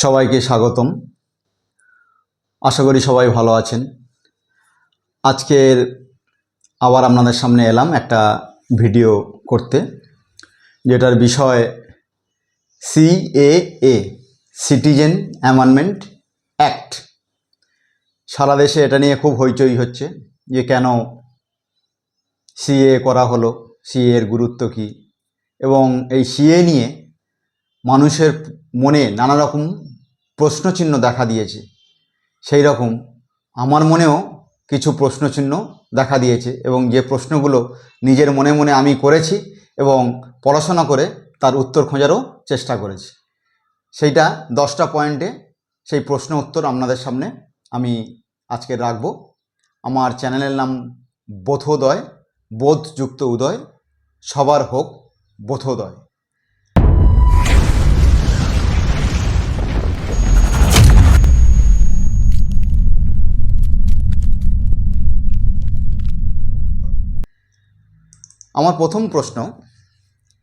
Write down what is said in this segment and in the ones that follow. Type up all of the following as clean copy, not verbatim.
সবাইকে স্বাগতম। আশা করি সবাই ভালো আছেন। আজকের আবার আপনাদের সামনে এলাম একটা ভিডিও করতে, যেটার বিষয় সিএএ, সিটিজেন অ্যামেন্ডমেন্ট অ্যাক্ট। সারা দেশে এটা নিয়ে খুব হইচই হচ্ছে যে কেন সিএএ করা হলো, সিএ এর গুরুত্ব কী, এবং এই সিএ নিয়ে মানুষের মনে নানা রকম প্রশ্নচিহ্ন দেখা দিয়েছে। সেই রকম আমার মনেও কিছু প্রশ্নচিহ্ন দেখা দিয়েছে, এবং যে প্রশ্নগুলো নিজের মনে মনে আমি করেছি এবং পড়াশোনা করে তার উত্তর খোঁজারও চেষ্টা করেছি। সেইটা 10টা পয়েন্টে সেই প্রশ্ন উত্তর আপনাদের সামনে আমি আজকে রাখব। আমার চ্যানেলের নাম বোধোদয়, বোধযুক্ত উদয়, সবার হোক বোধোদয়। আমার প্রথম প্রশ্ন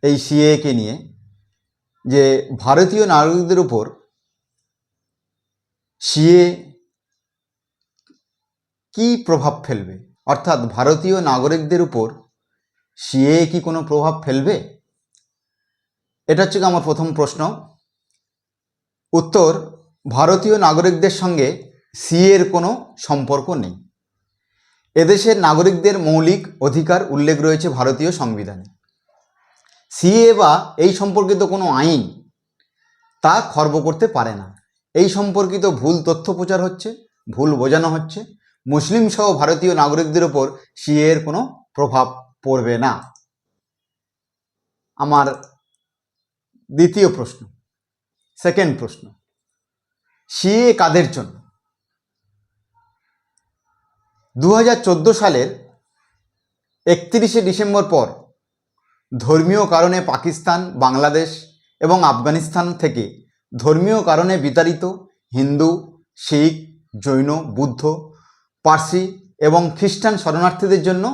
এই সিএকে নিয়ে, যে ভারতীয় নাগরিকদের উপর সিএ কি প্রভাব ফেলবে, অর্থাৎ ভারতীয় নাগরিকদের উপর সিএ কি কোনো প্রভাব ফেলবে? এটা হচ্ছে আমার প্রথম প্রশ্ন। উত্তর: ভারতীয় নাগরিকদের সঙ্গে সিএর কোনো সম্পর্ক নেই। এদেশের নাগরিকদের মৌলিক অধিকার উল্লেখ রয়েছে ভারতীয় সংবিধানে। সিএ বা এই সম্পর্কিত কোনো আইন তা খর্ব করতে পারে না। এই সম্পর্কিত ভুল তথ্য প্রচার হচ্ছে, ভুল বোঝানো হচ্ছে। মুসলিম সহ ভারতীয় নাগরিকদের ওপর সিএ এর কোনো প্রভাব পড়বে না। আমার দ্বিতীয় প্রশ্ন, সেকেন্ড প্রশ্ন, সিএ কাদের জন্য? 2014 সালের 31শে ডিসেম্বর পর ধর্মীয় কারণে পাকিস্তান, বাংলাদেশ এবং আফগানিস্তান থেকে ধর্মীয় কারণে বিতাড়িত হিন্দু, শিখ, জৈন, বুদ্ধ, পার্সি এবং খ্রিস্টান শরণার্থীদের জন্য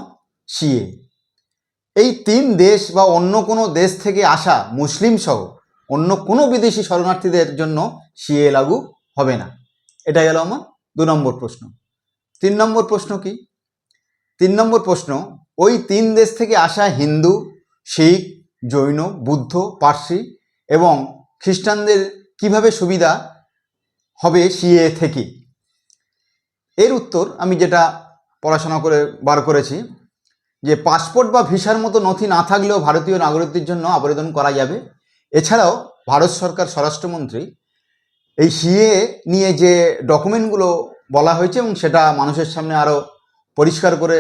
সিএ। এই 3 দেশ বা অন্য কোনো দেশ থেকে আসা মুসলিম সহ অন্য কোনো বিদেশি শরণার্থীদের জন্য সিএ লাগু হবে না। এটা গেল আমার 2 নম্বর প্রশ্ন। 3 নম্বর প্রশ্ন কি? 3 নম্বর প্রশ্ন, ওই 3 দেশ থেকে আসা হিন্দু, শিখ, জৈন, বুদ্ধ, পার্সি এবং খ্রিস্টানদের কিভাবে সুবিধা হবে সিএ থেকে? এর উত্তর আমি যেটা পড়াশোনা করে বার করেছি, যে পাসপোর্ট বা ভিসার মতো নথি না থাকলেও ভারতীয় নাগরিকদের জন্য আবেদন করা যাবে। এছাড়াও ভারত সরকার স্বরাষ্ট্রমন্ত্রী এই সিএ নিয়ে যে ডকুমেন্টগুলো বলা হয়েছে এবং সেটা মানুষের সামনে আরও পরিষ্কার করে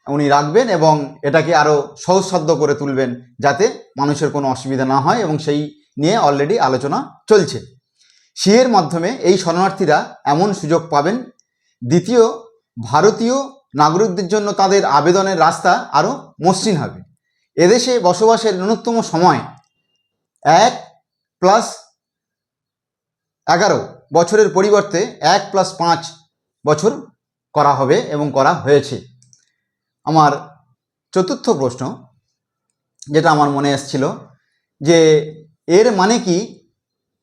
উনি রাখবেন এবং এটাকে আরও সহজসাধ্য করে তুলবেন যাতে মানুষের কোনো অসুবিধা না হয়, এবং সেই নিয়ে অলরেডি আলোচনা চলছে। সিএর মাধ্যমে এই শরণার্থীরা এমন সুযোগ পাবেন। দ্বিতীয়, ভারতীয় নাগরিকদের জন্য তাদের আবেদনের রাস্তা আরও মসৃণ হবে। এদেশে বসবাসের ন্যূনতম সময় 1+11 বছরের পরিবর্তে 1+5 বছর করা হবে এবং করা হয়েছে। আমার চতুর্থ প্রশ্ন, যেটা আমার মনে এসেছিল, যে এর মানে কি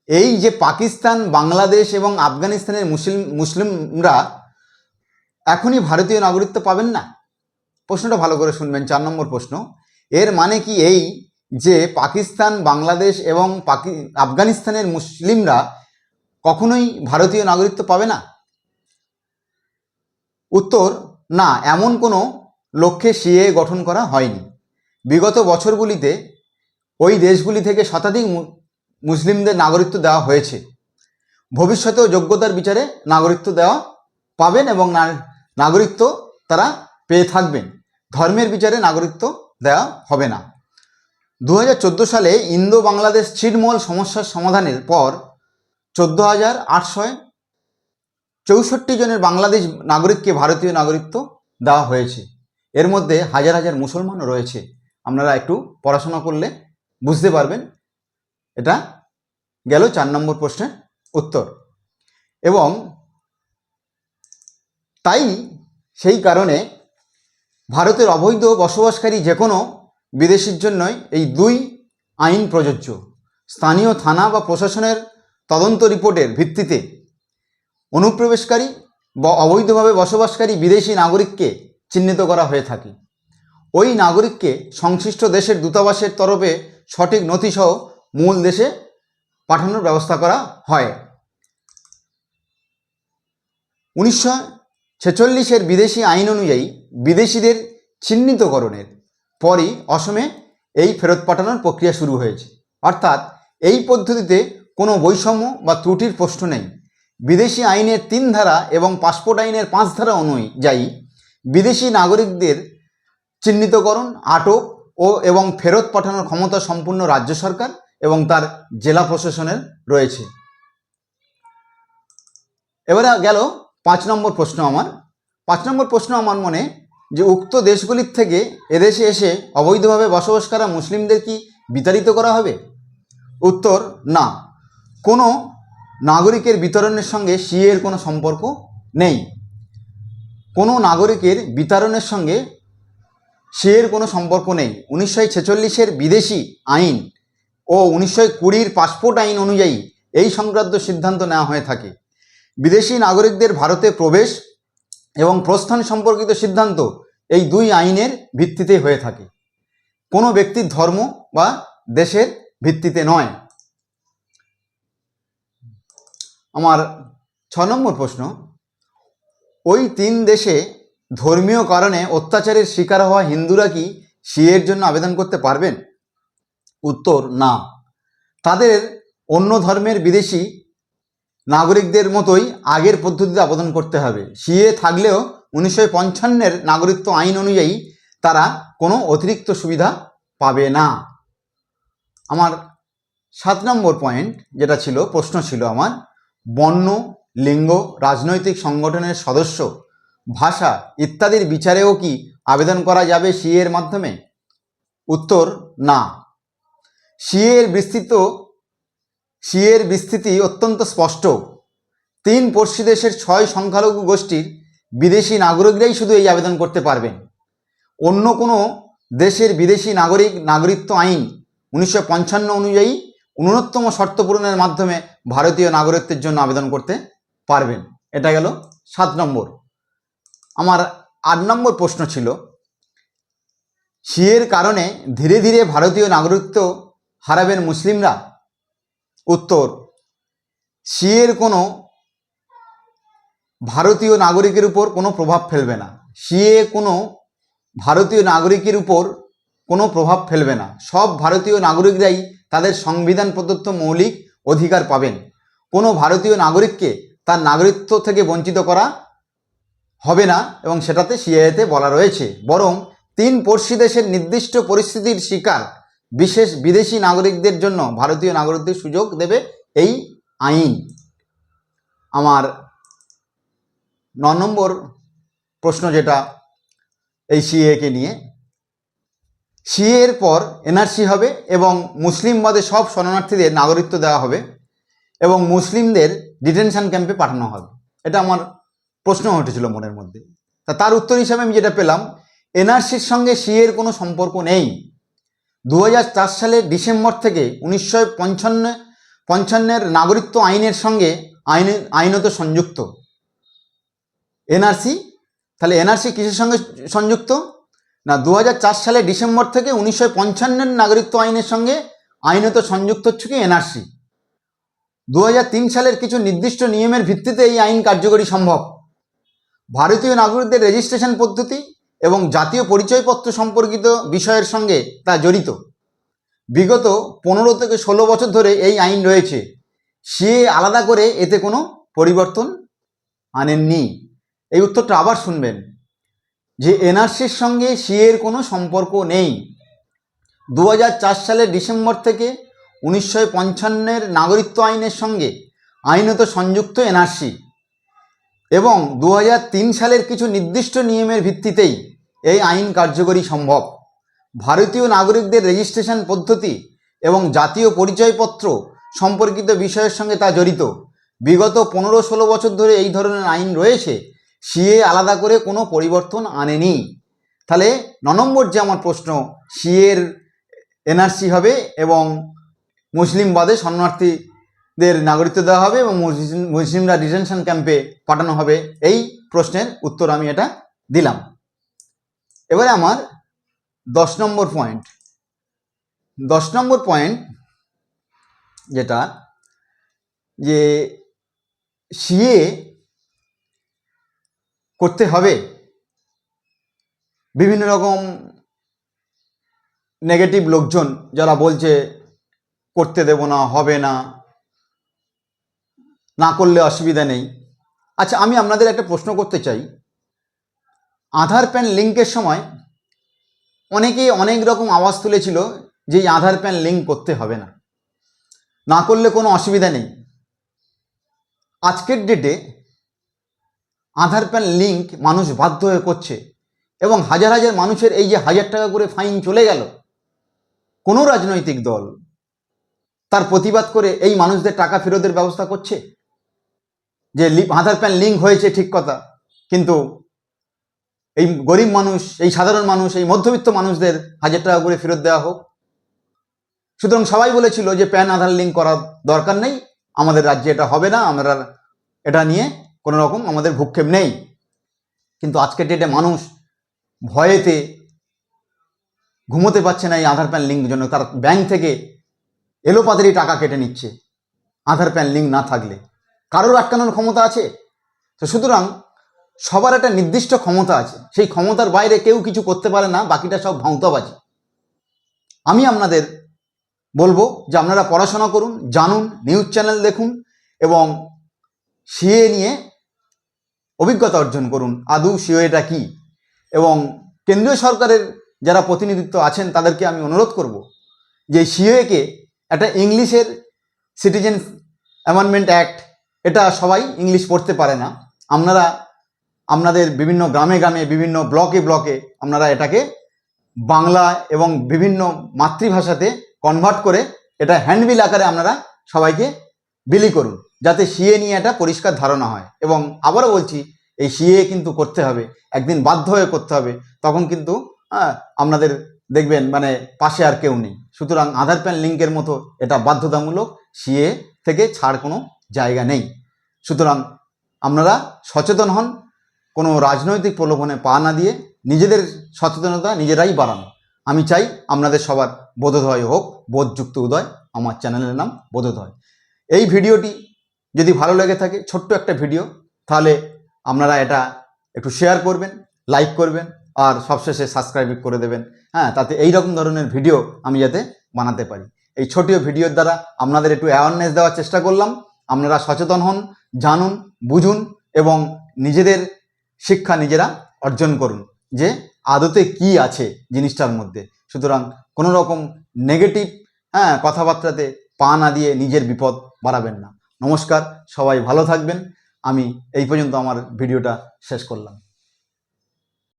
এই যে পাকিস্তান, বাংলাদেশ এবং আফগানিস্তানের মুসলিমরা এখনই ভারতীয় নাগরিকত্ব পাবেন না? প্রশ্নটা ভালো করে শুনবেন। 4 নম্বর প্রশ্ন, এর মানে কি এই যে পাকিস্তান, বাংলাদেশ এবং আফগানিস্তানের মুসলিমরা কখনোই ভারতীয় নাগরিকত্ব পাবে না? উত্তর: না, এমন কোনো লক্ষ্যে সিএ গঠন করা হয়নি। বিগত বছরগুলিতে ওই দেশগুলি থেকে শতাধিক মুসলিমদের নাগরিকত্ব দেওয়া হয়েছে। ভবিষ্যতেও যোগ্যতার বিচারে নাগরিকত্ব দেওয়া পাবেন এবং নাগরিকত্ব তারা পেয়ে থাকবেন। ধর্মের বিচারে নাগরিকত্ব দেওয়া হবে না। 2014 সালে ইন্দো বাংলাদেশ ছিটমহল সমস্যার সমাধানের পর 14,864 জনের বাংলাদেশ নাগরিককে ভারতীয় নাগরিকত্ব দেওয়া হয়েছে। এর মধ্যে হাজার হাজার মুসলমানও রয়েছে। আপনারা একটু পড়াশোনা করলে বুঝতে পারবেন। এটা গেল 4 নম্বর প্রশ্নের উত্তর। এবং তাই সেই কারণে ভারতের অবৈধ বসবাসকারী যে কোনো বিদেশির জন্যই এই 2 আইন প্রযোজ্য। স্থানীয় থানা বা প্রশাসনের তদন্ত রিপোর্টের ভিত্তিতে অনুপ্রবেশকারী বা অবৈধভাবে বসবাসকারী বিদেশি নাগরিককে চিহ্নিত করা হয়ে থাকে। ওই নাগরিককে সংশ্লিষ্ট দেশের দূতাবাসের তরফে সঠিক নথিসহ মূল দেশে পাঠানোর ব্যবস্থা করা হয়। 1946-এর বিদেশি আইন অনুযায়ী বিদেশিদের চিহ্নিতকরণের পরই অসমে এই ফেরত পাঠানোর প্রক্রিয়া শুরু হয়েছে। অর্থাৎ এই পদ্ধতিতে কোনো বৈষম্য বা ত্রুটির প্রশ্ন নেই। বিদেশি আইনের 3 ধারা এবং পাসপোর্ট আইনের 5 ধারা অনুযায়ী বিদেশি নাগরিকদের চিহ্নিতকরণ, আটক এবং ফেরত পাঠানোর ক্ষমতা সম্পূর্ণ রাজ্য সরকার এবং তার জেলা প্রশাসনের রয়েছে। এবারে গেল 5 নম্বর প্রশ্ন আমার। 5 নম্বর প্রশ্ন আমার মনে যে উক্ত দেশগুলির থেকে এদেশে এসে অবৈধভাবে বসবাস করা মুসলিমদের কি বিতাড়িত করা হবে? উত্তর, না। কোনো নাগরিকের বিতরণের সঙ্গে সিএর কোনো সম্পর্ক নেই। কোনো নাগরিকের বিতরণের সঙ্গে সিএর কোনো সম্পর্ক নেই। 1946-এর বিদেশি আইন ও 1920-এর পাসপোর্ট আইন অনুযায়ী এই সংক্রান্ত সিদ্ধান্ত নেওয়া হয়ে থাকে। বিদেশি নাগরিকদের ভারতে প্রবেশ এবং প্রস্থান সম্পর্কিত সিদ্ধান্ত এই 2 আইনের ভিত্তিতে হয়ে থাকে, কোনো ব্যক্তির ধর্ম বা দেশের ভিত্তিতে নয়। আমার 6 নম্বর প্রশ্ন, ওই 3 দেশে ধর্মীয় কারণে অত্যাচারের শিকার হওয়া হিন্দুরা কি সিএর জন্য আবেদন করতে পারবেন? উত্তর, না। তাদের অন্য ধর্মের বিদেশি নাগরিকদের মতোই আগের পদ্ধতিতে আবেদন করতে হবে। সিএ থাকলেও 1955-এর নাগরিকত্ব আইন অনুযায়ী তারা কোনো অতিরিক্ত সুবিধা পাবে না। আমার 7 নম্বর পয়েন্ট যেটা ছিল, প্রশ্ন ছিল আমার, বর্ণ, লিঙ্গ, রাজনৈতিক সংগঠনের সদস্য, ভাষা ইত্যাদির বিচারেও কি আবেদন করা যাবে সিএর মাধ্যমে? উত্তর, না। সিএর বিস্তৃতি অত্যন্ত স্পষ্ট। 3 পড়শি দেশের 6 সংখ্যালঘু গোষ্ঠীর বিদেশি নাগরিকরাই শুধু এই আবেদন করতে পারবেন। অন্য কোনো দেশের বিদেশি নাগরিকত্ব আইন 1955 অনুযায়ী 69তম শর্ত পূরণের মাধ্যমে ভারতীয় নাগরিকত্বের জন্য আবেদন করতে পারবেন। এটা গেল 7 নম্বর। আমার 8 নম্বর প্রশ্ন ছিল, সিএর কারণে ধীরে ধীরে ভারতীয় নাগরিকত্ব হারাবেন মুসলিমরা? উত্তর, সিএর কোনো ভারতীয় নাগরিকের উপর কোনো প্রভাব ফেলবে না। সিএ কোনো ভারতীয় নাগরিকের উপর কোনো প্রভাব ফেলবে না। সব ভারতীয় নাগরিকরাই তাদের সংবিধান প্রদত্ত মৌলিক অধিকার পাবেন। কোনো ভারতীয় নাগরিককে তার নাগরিকত্ব থেকে বঞ্চিত করা হবে না এবং সেটাতে সিএতে বলা রয়েছে। বরং 3 পড়শি দেশের নির্দিষ্ট পরিস্থিতির শিকার বিশেষ বিদেশি নাগরিকদের জন্য ভারতীয় নাগরিকদের সুযোগ দেবে এই আইন। আমার 9 নম্বর প্রশ্ন যেটা এই সিএকে নিয়ে, সিএর পর এনআরসি হবে এবং মুসলিম বাদে সব শরণার্থীদের নাগরিকত্ব দেওয়া হবে এবং মুসলিমদের ডিটেনশন ক্যাম্পে পাঠানো হবে। এটা আমার প্রশ্ন উঠেছিল মনের মধ্যে। তার উত্তর হিসাবে আমি যেটা পেলাম, এনআরসির সঙ্গে সিএর কোনো সম্পর্ক নেই। 2004 সালের ডিসেম্বর থেকে 1955-এর নাগরিকত্ব আইনের সঙ্গে আইনত সংযুক্ত। এনআরসি, তাহলে এনআরসি কিসের সঙ্গে সংযুক্ত না, 2004 সালের ডিসেম্বর থেকে 1955-এর নাগরিকত্ব আইনের সঙ্গে আইনত সংযুক্ত হচ্ছে কি এনআরসি। 2003 সালের কিছু নির্দিষ্ট নিয়মের ভিত্তিতে এই আইন কার্যকরী সম্ভব। ভারতীয় নাগরিকদের রেজিস্ট্রেশন পদ্ধতি এবং জাতীয় পরিচয়পত্র সম্পর্কিত বিষয়ের সঙ্গে তা জড়িত। বিগত 15 থেকে 16 বছর ধরে এই আইন রয়েছে। সিএ আলাদা করে এতে কোনো পরিবর্তন আনেননি। এই উত্তরটা আবার শুনবেন যে এনআরসির সঙ্গে সিএর কোনো সম্পর্ক নেই। 2004 সালের ডিসেম্বর থেকে 1955-এর নাগরিকত্ব আইনের সঙ্গে আইনত সংযুক্ত এনআরসি এবং 2003 সালের কিছু নির্দিষ্ট নিয়মের ভিত্তিতেই এই আইন কার্যকরী সম্ভব। ভারতীয় নাগরিকদের রেজিস্ট্রেশন পদ্ধতি এবং জাতীয় পরিচয়পত্র সম্পর্কিত বিষয়ের সঙ্গে তা জড়িত। বিগত 15-16 বছর ধরে এই ধরনের আইন রয়েছে। সিএ আলাদা করে কোনো পরিবর্তন আনেনি। তাহলে 9 নম্বর যে আমার প্রশ্ন, সিএর এনআরসি হবে এবং মুসলিম বাদে শরণার্থী দের নাগরিকত্ব দেওয়া হবে এবং মুসলিমরা ডিটেনশন ক্যাম্পে পাঠানো হবে? এই প্রশ্নের উত্তর আমি এটা দিলাম। এবারে আমার 10 নম্বর পয়েন্ট, 10 নম্বর পয়েন্ট যেটা, যে সিএ করতে হবে, বিভিন্ন রকম নেগেটিভ লোকজন যারা বলছে করতে দেব না, হবে না, না করলে অসুবিধা নেই। আচ্ছা, আমি আপনাদের একটা প্রশ্ন করতে চাই। আধার প্যান লিঙ্কের সময় অনেকেই অনেক রকম আওয়াজ তুলেছিল যে এই আধার প্যান লিঙ্ক করতে হবে না, না করলে কোনো অসুবিধা নেই। আজকের ডেটে আধার প্যান লিঙ্ক মানুষ বাধ্য হয়ে করছে এবং হাজার হাজার মানুষের এই যে 1000 টাকা করে ফাইন চলে গেল, কোনো রাজনৈতিক দল তার প্রতিবাদ করে এই মানুষদের টাকা ফেরতের ব্যবস্থা করছে? যে আধার প্যান লিঙ্ক হয়েছে ঠিক কথা, কিন্তু এই গরিব মানুষ, এই সাধারণ মানুষ, এই মধ্যবিত্ত মানুষদের 1000 টাকা করে ফেরত দেওয়া হোক। সুতরাং সবাই বলেছিল যে প্যান আধার লিঙ্ক করার দরকার নেই, আমাদের রাজ্যে এটা হবে না, আমরা এটা নিয়ে কোনো রকম আমাদের ভূক্ষেপ নেই। কিন্তু আজকের ডেটে মানুষ ভয়েতে ঘুমোতে পারছে না এই আধার প্যান লিঙ্কের জন্য। তার ব্যাংক থেকে এলোপাতাড়ি টাকা কেটে নিচ্ছে আধার প্যান লিঙ্ক না থাকলে। কারোর আটকানোর ক্ষমতা আছে? তো সুতরাং সবার একটা নির্দিষ্ট ক্ষমতা আছে, সেই ক্ষমতার বাইরে কেউ কিছু করতে পারে না, বাকিটা সব ভাঁওতাবাজি। আমি আপনাদের বলবো যে আপনারা পড়াশোনা করুন, জানুন, নিউজ চ্যানেল দেখুন এবং সিএ নিয়ে অভিজ্ঞতা অর্জন করুন, আদৌ সিএটা কি। এবং কেন্দ্রীয় সরকারের যারা প্রতিনিধিত্ব আছেন তাদেরকে আমি অনুরোধ করব যে সিএকে একটা ইংলিশের সিটিজেন অ্যামেন্ডমেন্ট অ্যাক্ট, এটা সবাই ইংলিশ পড়তে পারে না, আপনারা আপনাদের বিভিন্ন গ্রামে গ্রামে, বিভিন্ন ব্লকে ব্লকে আপনারা এটাকে বাংলা এবং বিভিন্ন মাতৃভাষাতে কনভার্ট করে এটা হ্যান্ডবিল আকারে আপনারা সবাইকে বিলি করুন, যাতে সিএ নিয়ে একটা পরিষ্কার ধারণা হয়। এবং আবারও বলছি, এই সিএ কিন্তু করতে হবে, একদিন বাধ্য হয়ে করতে হবে, তখন কিন্তু আপনাদের দেখবেন মানে পাশে আর কেউ নেই। সুতরাং আধার প্যান লিঙ্কের মতো এটা বাধ্যতামূলক, সিএ থেকে ছাড় কোনো জায়গা নেই। সুতরাং আপনারা সচেতন হন, কোনো রাজনৈতিক প্রলোভনে পা না দিয়ে নিজেদের সচেতনতা নিজেরাই বাড়ান। আমি চাই আপনাদের সবার বোধোদয় হোক, বোধযুক্ত উদয়। আমার চ্যানেলের নাম বোধোদয়। এই ভিডিওটি যদি ভালো লেগে থাকে, ছোট্ট একটা ভিডিও, তাহলে আপনারা এটা একটু শেয়ার করবেন, লাইক করবেন আর সবশেষে সাবস্ক্রাইব করে দেবেন। হ্যাঁ, তাতে এই রকম ধরনের ভিডিও আমি যাতে বানাতে পারি। এই ছোট ভিডিওর দ্বারা আপনাদের একটু অ্যাওয়ারনেস দেওয়ার চেষ্টা করলাম। আপনারা সচেতন হন, জানুন, বুঝুন এবং নিজেদের শিক্ষা নিজেরা অর্জন করুন যে আদতে কি আছে জিনিসটার মধ্যে। সুতরাং কোনো রকম নেগেটিভ কথাবার্তাতে পা না দিয়ে নিজের বিপদ বাড়াবেন না। নমস্কার, সবাই ভালো থাকবেন। আমি এই পর্যন্ত আমার ভিডিওটা শেষ করলাম।